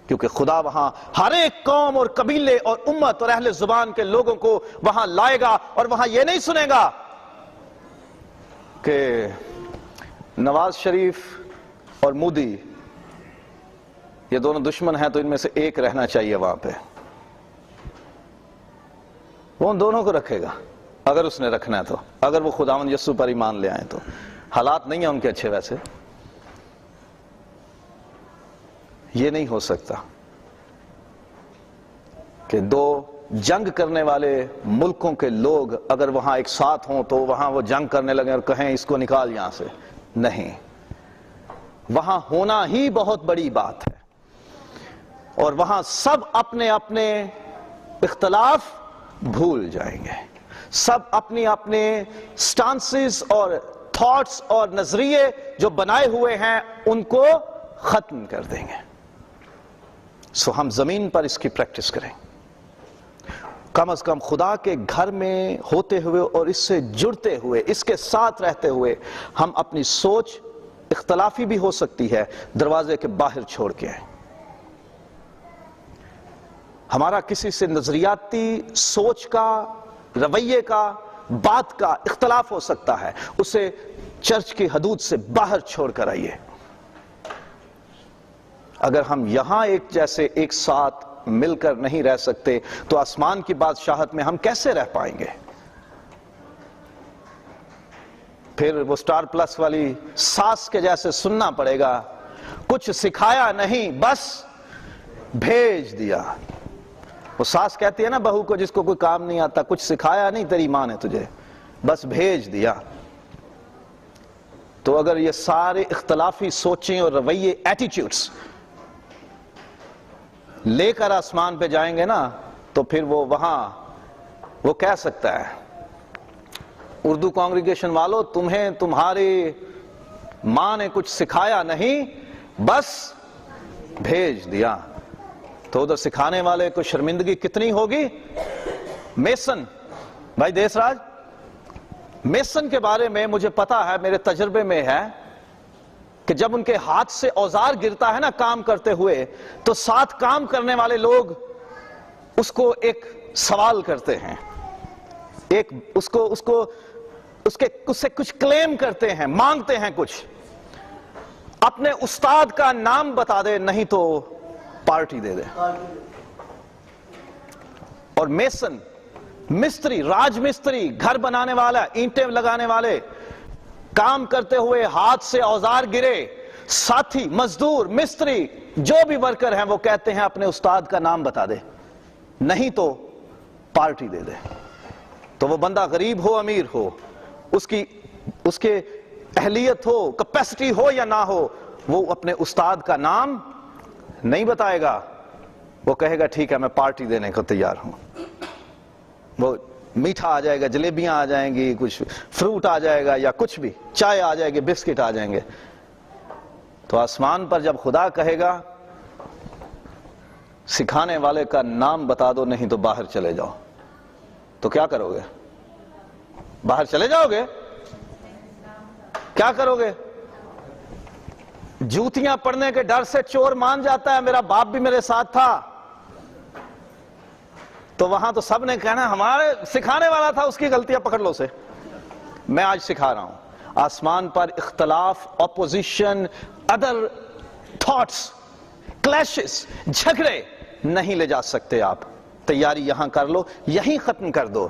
کیونکہ خدا وہاں ہر ایک قوم اور قبیلے اور امت اور اہل زبان کے لوگوں کو وہاں لائے گا، اور وہاں یہ نہیں سنے گا کہ نواز شریف اور مودی یہ دونوں دشمن ہیں تو ان میں سے ایک رہنا چاہیے وہاں پہ۔ وہ ان دونوں کو رکھے گا اگر اس نے رکھنا ہے تو، اگر وہ خداوند یسوع پر ایمان لے آئیں تو۔ حالات نہیں ہیں ان کے اچھے، ویسے یہ نہیں ہو سکتا کہ 2 جنگ کرنے والے ملکوں کے لوگ اگر وہاں ایک ساتھ ہوں تو وہاں وہ جنگ کرنے لگیں اور کہیں اس کو نکال یہاں سے۔ نہیں، وہاں ہونا ہی بہت بڑی بات ہے، اور وہاں سب اپنے اپنے اختلاف بھول جائیں گے، سب اپنی اپنے سٹانسز اور تھاٹس اور نظریے جو بنائے ہوئے ہیں ان کو ختم کر دیں گے۔ سو ہم زمین پر اس کی پریکٹس کریں، کم از کم خدا کے گھر میں ہوتے ہوئے اور اس سے جڑتے ہوئے، اس کے ساتھ رہتے ہوئے، ہم اپنی سوچ اختلافی بھی ہو سکتی ہے، دروازے کے باہر چھوڑ کے آئیں۔ ہمارا کسی سے نظریاتی سوچ کا، رویے کا، بات کا اختلاف ہو سکتا ہے، اسے چرچ کی حدود سے باہر چھوڑ کر آئیے۔ اگر ہم یہاں ایک جیسے ایک ساتھ مل کر نہیں رہ سکتے تو آسمان کی بادشاہت میں ہم کیسے رہ پائیں گے؟ پھر وہ سٹار پلس والی ساس کے جیسے سننا پڑے گا، کچھ سکھایا نہیں بس بھیج دیا۔ وہ ساس کہتی ہے نا بہو کو جس کو کوئی کام نہیں آتا، کچھ سکھایا نہیں تیری ماں نے تجھے، بس بھیج دیا۔ تو اگر یہ سارے اختلافی سوچیں اور رویے، ایٹیٹیوڈز لے کر آسمان پہ جائیں گے نا، تو پھر وہ وہاں وہ کہہ سکتا ہے، اردو کانگریگیشن والو تمہیں تمہاری ماں نے کچھ سکھایا نہیں، بس بھیج دیا۔ تو ادھر سکھانے والے کو شرمندگی کتنی ہوگی؟ میسن بھائی دیس راج، میسن کے بارے میں مجھے پتا ہے، میرے تجربے میں ہے کہ جب ان کے ہاتھ سے اوزار گرتا ہے نا کام کرتے ہوئے، تو ساتھ کام کرنے والے لوگ اس کو ایک سوال کرتے ہیں، ایک اس سے کچھ کلیم کرتے ہیں، مانگتے ہیں کچھ، اپنے استاد کا نام بتا دے نہیں تو پارٹی دے دے۔ اور میسن، مستری، راج مستری، گھر بنانے والا، اینٹیں لگانے والے، کام کرتے ہوئے ہاتھ سے اوزار گرے، ساتھی، مزدور، مستری، جو بھی ورکر ہیں وہ کہتے ہیں اپنے استاد کا نام بتا دے نہیں تو پارٹی دے دے۔ تو وہ بندہ غریب ہو امیر ہو، اس کے اہلیت ہو، کیپیسٹی ہو یا نہ ہو، وہ اپنے استاد کا نام نہیں بتائے گا، وہ کہے گا ٹھیک ہے میں پارٹی دینے کو تیار ہوں۔ وہ میٹھا آ جائے گا، جلیبیاں آ جائیں گی، کچھ فروٹ آ جائے گا یا کچھ بھی، چائے آ جائے گی، بسکٹ آ جائیں گے۔ تو آسمان پر جب خدا کہے گا سکھانے والے کا نام بتا دو نہیں تو باہر چلے جاؤ، تو کیا کرو گے؟ باہر چلے جاؤ گے؟ کیا کرو گے؟ جوتیاں پڑنے کے ڈر سے چور مان جاتا ہے میرا باپ بھی میرے ساتھ تھا، تو وہاں تو سب نے کہنا ہمارے سکھانے والا تھا، اس کی غلطیاں پکڑ لو اسے۔ میں آج سکھا رہا ہوں، آسمان پر اختلاف، اپوزیشن، ادر تھاٹس، کلیشز، جھگڑے نہیں لے جا سکتے آپ۔ تیاری یہاں کر لو، یہیں ختم کر دو۔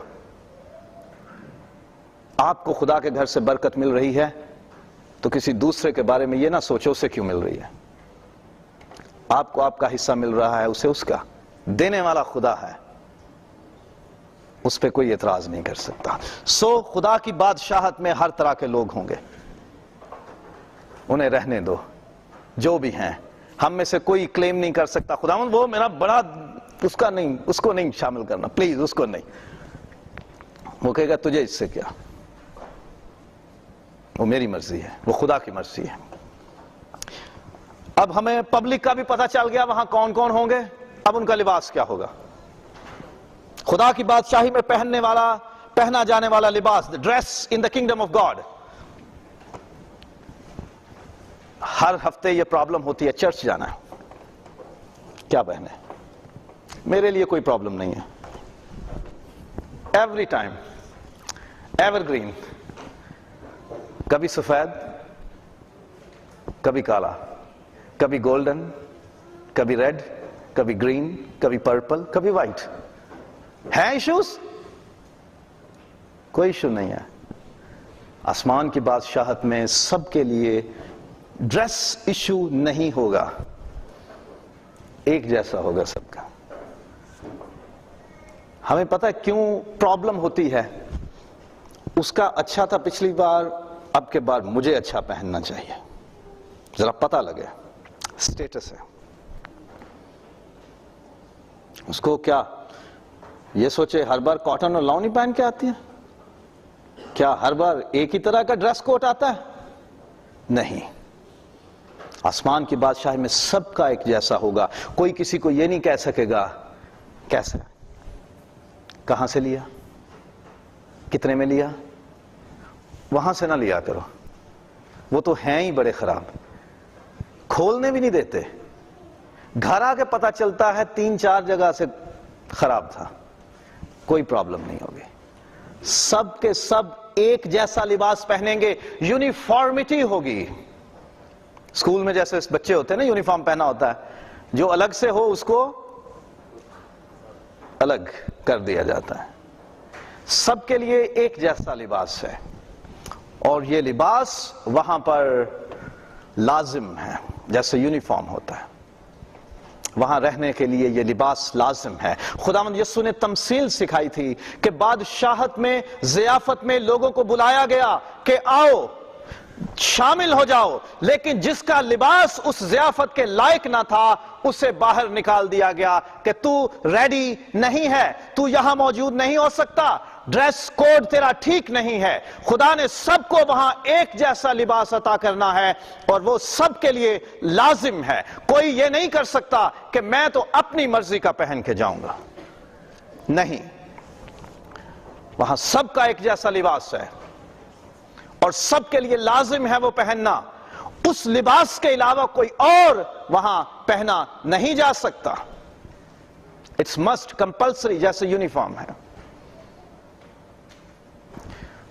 آپ کو خدا کے گھر سے برکت مل رہی ہے تو کسی دوسرے کے بارے میں یہ نہ سوچو اسے کیوں مل رہی ہے۔ آپ کو آپ کا حصہ مل رہا ہے، اسے اس کا۔ دینے والا خدا ہے، اس پہ کوئی اعتراض نہیں کر سکتا۔ سو خدا کی بادشاہت میں ہر طرح کے لوگ ہوں گے، انہیں رہنے دو جو بھی ہیں۔ ہم میں سے کوئی کلیم نہیں کر سکتا خداوند وہ میرا بڑا، اس کا نہیں، اس کو نہیں شامل کرنا پلیز، اس کو نہیں۔ وہ کہے گا تجھے اس سے کیا، وہ میری مرضی ہے، وہ خدا کی مرضی ہے۔ اب ہمیں پبلک کا بھی پتہ چل گیا وہاں کون کون ہوں گے، اب ان کا لباس کیا ہوگا۔ خدا کی بادشاہی میں پہنا جانے والا لباس، the dress in the kingdom of God۔ ہر ہفتے یہ پرابلم ہوتی ہے، چرچ جانا ہے، کیا پہنے؟ میرے لیے کوئی پرابلم نہیں ہے، ایوری ٹائم، ایور گرین، کبھی سفید، کبھی کالا، کبھی گولڈن، کبھی ریڈ، کبھی گرین، کبھی پرپل، کبھی وائٹ۔ ہے ایشوز؟ کوئی ایشو نہیں ہے۔ آسمان کی بادشاہت میں سب کے لیے ڈریس ایشو نہیں ہوگا، ایک جیسا ہوگا سب کا۔ ہمیں پتہ ہے کیوں پرابلم ہوتی ہے، اس کا اچھا تھا پچھلی بار، اب کے بعد مجھے اچھا پہننا چاہیے، ذرا پتہ لگے، سٹیٹس ہے اس کو. کیا یہ سوچے ہر بار کاٹن اور لونی پہن کے آتی ہے؟ کیا ہر بار ایک ہی طرح کا ڈریس کوڈ آتا ہے؟ نہیں. آسمان کی بادشاہی میں سب کا ایک جیسا ہوگا. کوئی کسی کو یہ نہیں کہہ سکے گا کیسے، کہاں سے لیا، کتنے میں لیا. وہاں سے نہ لیا کرو، وہ تو ہیں ہی بڑے خراب، کھولنے بھی نہیں دیتے. گھر آ کے پتہ چلتا ہے 3-4 جگہ سے خراب تھا. کوئی پرابلم نہیں ہوگی. سب کے سب ایک جیسا لباس پہنیں گے، یونیفارمٹی ہوگی. اسکول میں جیسے بچے ہوتے ہیں نا، یونیفارم پہنا ہوتا ہے، جو الگ سے ہو اس کو الگ کر دیا جاتا ہے. سب کے لیے ایک جیسا لباس ہے، اور یہ لباس وہاں پر لازم ہے. جیسے یونیفارم ہوتا ہے، وہاں رہنے کے لیے یہ لباس لازم ہے. خداوند یسوع نے تمثیل سکھائی تھی کہ بادشاہت میں، ضیافت میں لوگوں کو بلایا گیا کہ آؤ شامل ہو جاؤ، لیکن جس کا لباس اس ضیافت کے لائق نہ تھا اسے باہر نکال دیا گیا کہ تو ریڈی نہیں ہے، تو یہاں موجود نہیں ہو سکتا، ڈریس کوڈ تیرا ٹھیک نہیں ہے. خدا نے سب کو وہاں ایک جیسا لباس عطا کرنا ہے، اور وہ سب کے لیے لازم ہے. کوئی یہ نہیں کر سکتا کہ میں تو اپنی مرضی کا پہن کے جاؤں گا. نہیں، وہاں سب کا ایک جیسا لباس ہے، اور سب کے لیے لازم ہے وہ پہننا. اس لباس کے علاوہ کوئی اور وہاں پہنا نہیں جا سکتا. اٹس مسٹ، کمپلسری، جیسے یونیفارم ہے.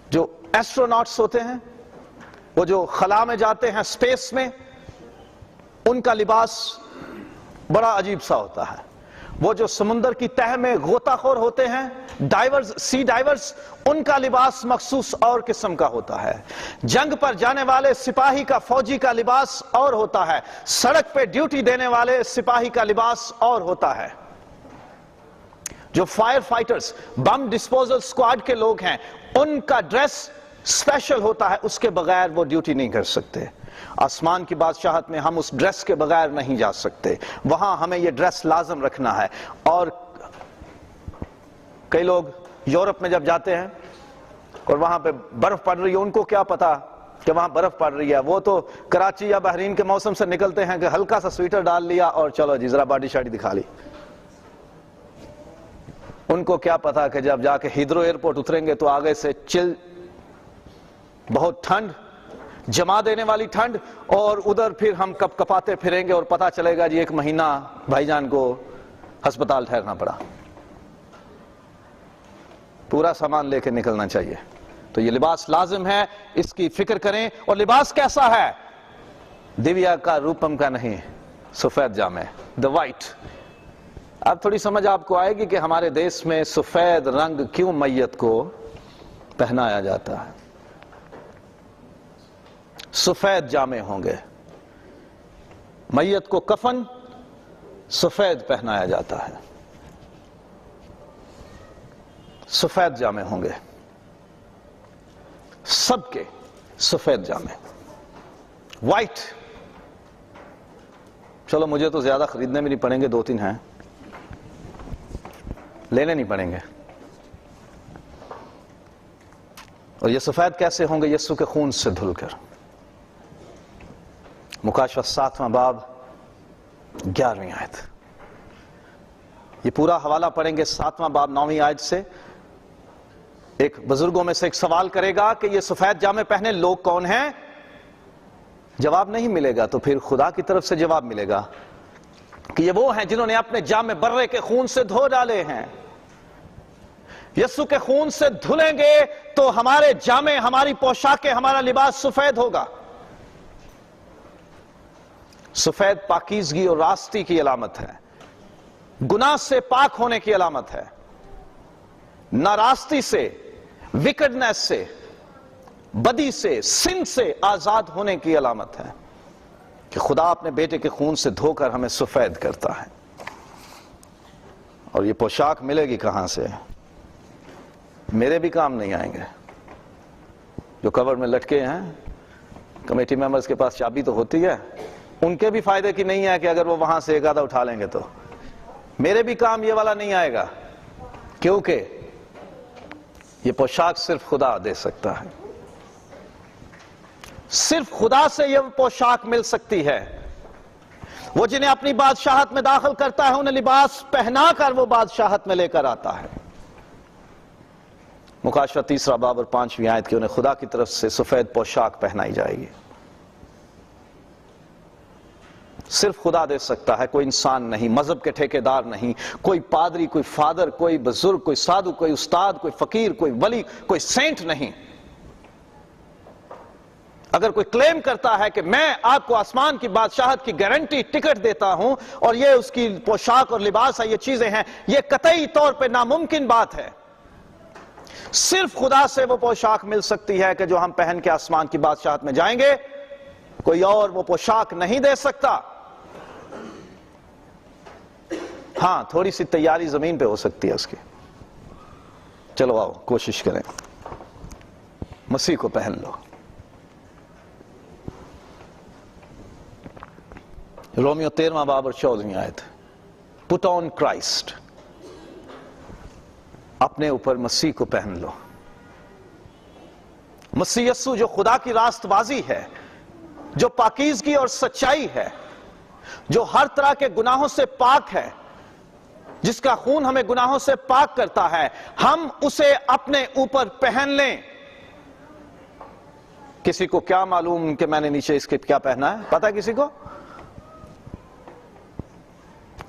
جو ایسٹروناٹس ہوتے ہیں، وہ جو خلا میں جاتے ہیں، اسپیس میں، ان کا لباس بڑا عجیب سا ہوتا ہے. وہ جو سمندر کی تہہ میں غوطہ خور ہوتے ہیں، ڈائیورز، سی ڈائیورز، ان کا لباس مخصوص اور قسم کا ہوتا ہے. جنگ پر جانے والے سپاہی کا، فوجی کا لباس اور ہوتا ہے. سڑک پہ ڈیوٹی دینے والے سپاہی کا لباس اور ہوتا ہے. جو fire fighters, bomb disposal squad کے لوگ ہیں، ان کا ڈریس اسپیشل ہوتا ہے، اس کے بغیر وہ ڈیوٹی نہیں کر سکتے. آسمان کی بادشاہت میں ہم اس ڈریس کے بغیر نہیں جا سکتے. وہاں ہمیں یہ ڈریس لازم رکھنا ہے. اور کئی لوگ یورپ میں جب جاتے ہیں اور وہاں پہ برف پڑ رہی ہے، ان کو کیا پتا کہ وہاں برف پڑ رہی ہے. وہ تو کراچی یا بحرین کے موسم سے نکلتے ہیں کہ ہلکا سا سویٹر ڈال لیا اور چلو جی ذرا باڈی شاڈی دکھا لی. ان کو کیا پتا کہ جب جا کے ہیدرو ایئرپورٹ اتریں گے تو آگے سے چل، بہت ٹھنڈ، جما دینے والی ٹھنڈ، اور ادھر پھر ہم کپ کپاتے پھریں گے اور پتا چلے گا جی 1 مہینہ بھائی جان کو ہسپتال ٹھہرنا پڑا. پورا سامان لے کے نکلنا چاہیے. تو یہ لباس لازم ہے، اس کی فکر کریں. اور لباس کیسا ہے؟ دیویا کا، روپم کا نہیں، سفید جامے، دا وائٹ. اب تھوڑی سمجھ آپ کو آئے گی کہ ہمارے دیش میں سفید رنگ کیوں میت کو پہنایا جاتا ہے. سفید جامے ہوں گے، میت کو کفن سفید پہنایا جاتا ہے. سفید جامے ہوں گے، سب کے سفید جامے، وائٹ. چلو مجھے تو زیادہ خریدنے بھی نہیں پڑیں گے، 2-3 ہیں، لینے نہیں پڑیں گے. اور یہ سفید کیسے ہوں گے؟ یسوع کے خون سے دھل کر. مکاشفہ 7واں باب 11ویں آیت. یہ پورا حوالہ پڑھیں گے 7واں باب 9ویں آیت سے. ایک بزرگوں میں سے ایک سوال کرے گا کہ یہ سفید جامے پہنے لوگ کون ہیں؟ جواب نہیں ملے گا. تو پھر خدا کی طرف سے جواب ملے گا کہ یہ وہ ہیں جنہوں نے اپنے جامے برے کے خون سے دھو ڈالے ہیں. یسوع کے خون سے دھلیں گے تو ہمارے جامے، ہماری پوشاکیں، ہمارا لباس سفید ہوگا. سفید پاکیزگی اور راستی کی علامت ہے، گناہ سے پاک ہونے کی علامت ہے، ناراستی سے، وکڈنس سے، بدی سے، سن سے آزاد ہونے کی علامت ہے کہ خدا اپنے بیٹے کے خون سے دھو کر ہمیں سفید کرتا ہے. اور یہ پوشاک ملے گی کہاں سے؟ میرے بھی کام نہیں آئیں گے جو کور میں لٹکے ہیں. کمیٹی ممبرز کے پاس چابی تو ہوتی ہے، ان کے بھی فائدے کی نہیں ہے کہ اگر وہ وہاں سے ایک آدھا اٹھا لیں گے تو میرے بھی کام یہ والا نہیں آئے گا، کیونکہ یہ پوشاک صرف خدا دے سکتا ہے، صرف خدا سے یہ پوشاک مل سکتی ہے۔ وہ جنہیں اپنی بادشاہت میں داخل کرتا ہے انہیں لباس پہنا کر وہ بادشاہت میں لے کر آتا ہے۔ مکاشفہ 3 باب اور 5 آیت کہ انہیں خدا کی طرف سے سفید پوشاک پہنائی جائے گی۔ صرف خدا دے سکتا ہے، کوئی انسان نہیں، مذہب کے ٹھیکیدار نہیں، کوئی پادری، کوئی فادر، کوئی بزرگ، کوئی سادھو، کوئی استاد، کوئی فقیر، کوئی ولی، کوئی سینٹ نہیں۔ اگر کوئی کلیم کرتا ہے کہ میں آپ کو آسمان کی بادشاہت کی گارنٹی ٹکٹ دیتا ہوں اور یہ اس کی پوشاک اور لباس ہے، یہ چیزیں ہیں، یہ قطعی طور پہ ناممکن بات ہے۔ صرف خدا سے وہ پوشاک مل سکتی ہے کہ جو ہم پہن کے آسمان کی بادشاہت میں جائیں گے، کوئی اور وہ پوشاک نہیں دے سکتا۔ ہاں تھوڑی سی تیاری زمین پہ ہو سکتی ہے اس کی۔ چلو آؤ کوشش کریں، مسیح کو پہن لو۔ رومیو 13 باب اور 14 آیت، پٹ آن کرائسٹ، اپنے اوپر مسیح کو پہن لو۔ مسیح یسوع جو خدا کی راست بازی ہے، جو پاکیزگی اور سچائی ہے، جو ہر طرح کے گناہوں سے پاک ہے، جس کا خون ہمیں گناہوں سے پاک کرتا ہے، ہم اسے اپنے اوپر پہن لیں۔ کسی کو کیا معلوم کہ میں نے نیچے اس کے کیا پہنا ہے؟ پتہ ہے کسی کو؟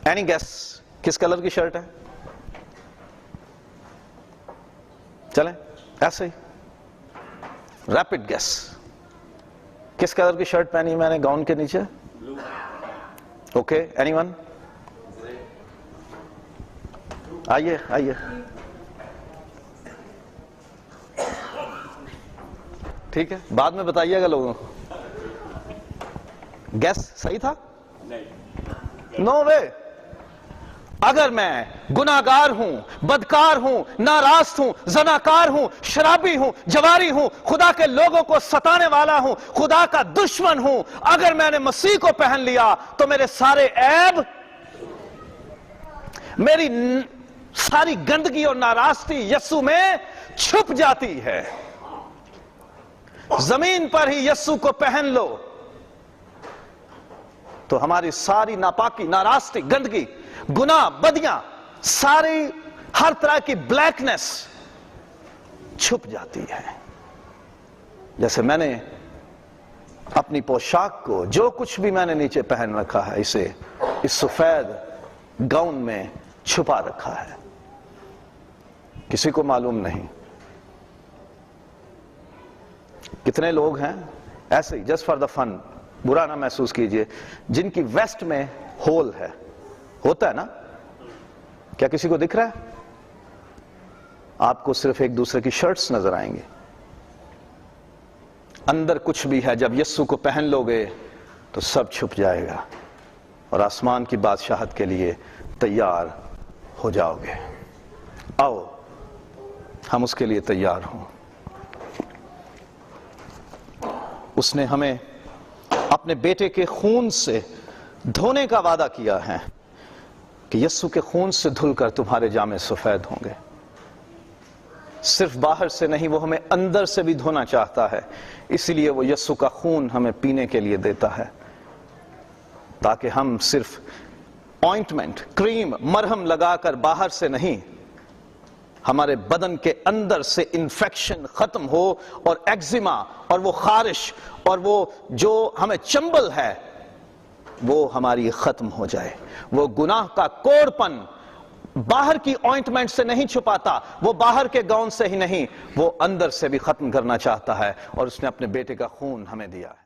اینی گیس کس کلر کی شرٹ ہے؟ چلیں ایسے ہی ریپڈ گیس، کس کلر کی شرٹ پہنی میں نے گاؤن کے نیچے؟ Okay, any one? آئیے آئیے، ٹھیک ہے، بعد میں بتائیے گا لوگوں کو۔ گیس صحیح تھا؟ نو وے۔ اگر میں گناہگار ہوں، بدکار ہوں، ناراست ہوں، زناکار ہوں، شرابی ہوں، جواری ہوں، خدا کے لوگوں کو ستانے والا ہوں، خدا کا دشمن ہوں، اگر میں نے مسیح کو پہن لیا تو میرے سارے عیب، میری ساری گندگی اور ناراستی یسوع میں چھپ جاتی ہے۔ زمین پر ہی یسوع کو پہن لو تو ہماری ساری ناپاکی، ناراستی، گندگی، گناہ، بدیاں، ساری ہر طرح کی بلیکنس چھپ جاتی ہے۔ جیسے میں نے اپنی پوشاک کو، جو کچھ بھی میں نے نیچے پہن رکھا ہے، اسے اس سفید گاؤن میں چھپا رکھا ہے، کسی کو معلوم نہیں۔ کتنے لوگ ہیں ایسے ہی جسٹ فار دا فن، برا نہ محسوس کیجئے، جن کی ویسٹ میں ہول ہے، ہوتا ہے نا؟ کیا کسی کو دکھ رہا ہے؟ آپ کو صرف ایک دوسرے کی شرٹس نظر آئیں گے، اندر کچھ بھی ہے۔ جب یسوع کو پہن لو گے تو سب چھپ جائے گا اور آسمان کی بادشاہت کے لیے تیار ہو جاؤ گے۔ آؤ ہم اس کے لیے تیار ہوں۔ اس نے ہمیں اپنے بیٹے کے خون سے دھونے کا وعدہ کیا ہے کہ یسوع کے خون سے دھل کر تمہارے جامے سفید ہوں گے۔ صرف باہر سے نہیں، وہ ہمیں اندر سے بھی دھونا چاہتا ہے، اسی لیے وہ یسوع کا خون ہمیں پینے کے لیے دیتا ہے، تاکہ ہم صرف آئنٹمنٹ، کریم، مرہم لگا کر باہر سے نہیں، ہمارے بدن کے اندر سے انفیکشن ختم ہو اور ایگزیما اور وہ خارش اور وہ جو ہمیں چنبل ہے وہ ہماری ختم ہو جائے۔ وہ گناہ کا کوڑ پن باہر کی آئنٹمنٹ سے نہیں چھپاتا، وہ باہر کے گاؤن سے ہی نہیں، وہ اندر سے بھی ختم کرنا چاہتا ہے، اور اس نے اپنے بیٹے کا خون ہمیں دیا ہے۔